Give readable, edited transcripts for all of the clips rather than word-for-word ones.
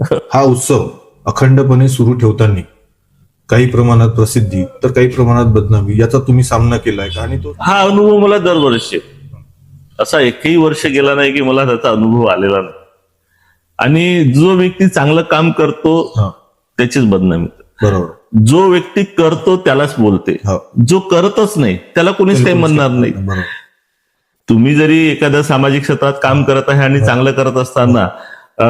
हा उत्सव अखंडपणे सुरू ठेवताना काही प्रमाणात प्रसिद्धी तर काही प्रमाणात बदनामी याचा तुम्ही सामना केलाय का? आणि तो हा अनुभव मला दरवर्षी आहे. असा एकही वर्ष गेला नाही की मला त्याचा अनुभव आलेला नाही. आणि जो व्यक्ती चांगलं काम करतो त्याचीच बदनामी. बरोबर. जो व्यक्ती करतो त्यालाच बोलते, जो करतच नाही त्याला कोणीच काही म्हणणार नाही. बरोबर. तुम्ही जरी एखाद्या सामाजिक क्षेत्रात काम करत आहे आणि चांगलं करत असताना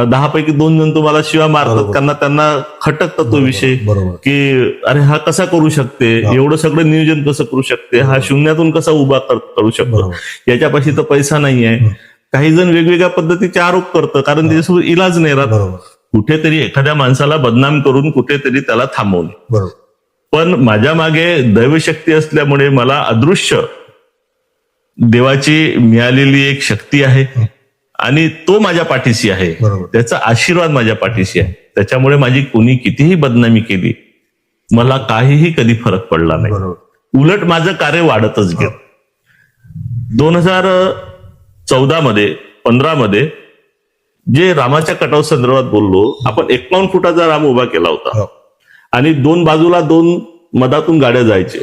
10 पैकी 2 जण तुम्हाला शिवा मारतात, कारण त्यांना खटकतात तो विषय की अरे हा कसा करू शकते, एवढं सगळं नियोजन कसं करू शकते, हा शून्यातून कसा उभा करू शकतो, याच्यापाशी तर पैसा नाहीये. काही जण वेगवेगळ्या पद्धतीचे आरोप करतात कारण त्याच्यासोबत इलाज नाही राहत. कुठेतरी एखाद्या माणसाला बदनाम करून कुठेतरी त्याला थांबवणे. पण माझ्या मागे दैवशक्ती असल्यामुळे मला अदृश्य देवाची मिळालेली एक शक्ती आहे आणि तो माझ्या पाठीशी आहे. त्याचा आशीर्वाद माझ्या पाठीशी आहे. त्याच्यामुळे माझी कोणी कितीही बदनामी केली मला काहीही कधी फरक पडला नाही. उलट माझं कार्य वाढतच गेलं. 2014 मध्ये 15 मध्ये जे रामाच्या कटाव संदर्भात बोललो आपण, 51 फुटाचा राम उभा केला होता आणि 2 बाजूला 2 मधातून गाड्या जायचे.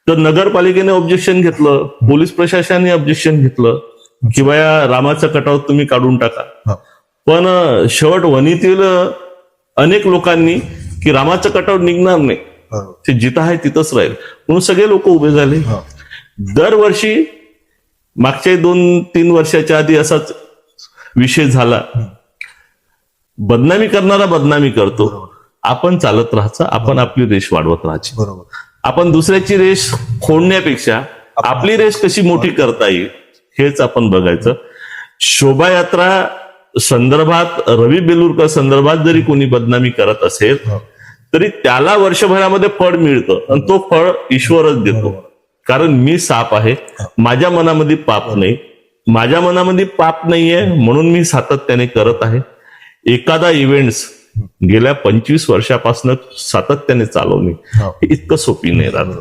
तर नगरपालिकेने ऑब्जेक्शन घेतलं, पोलीस प्रशासनाने ऑब्जेक्शन घेतलं की बाया रामाचा कटाव तुम्ही काढून टाका. पण शेवट वणीतील अनेक लोकांनी की रामाचा कटाव निघणार नाही, ते जिथं आहे तिथंच राहील म्हणून सगळे लोक उभे झाले. दरवर्षी मागच्या 2-3 वर्षाच्या आधी असाच विषय झाला. बदनामी करणारा बदनामी करतो, आपण चालत राहायचं, आपण आपली रेष वाढवत राहायची. आपण दुसऱ्याची रेष खोडण्यापेक्षा आपली रेष कशी मोठी करता येईल हेच आपण बघायचं. शोभायात्रा संदर्भात रवी बेलूरकर संदर्भात जरी कोणी बदनामी करत असेल तरी त्याला वर्षभरामध्ये फळ मिळतं आणि तो फळ ईश्वरच देतो. कारण मी साप आहे, माझ्या मनामध्ये पाप नाही, माझ्या मनामध्ये पाप नाहीये म्हणून मी सातत्याने करत आहे. एखादा इव्हेंट्स गेल्या 25 वर्षापासून सातत्याने चालवणे इतकं सोपी नाही राहत.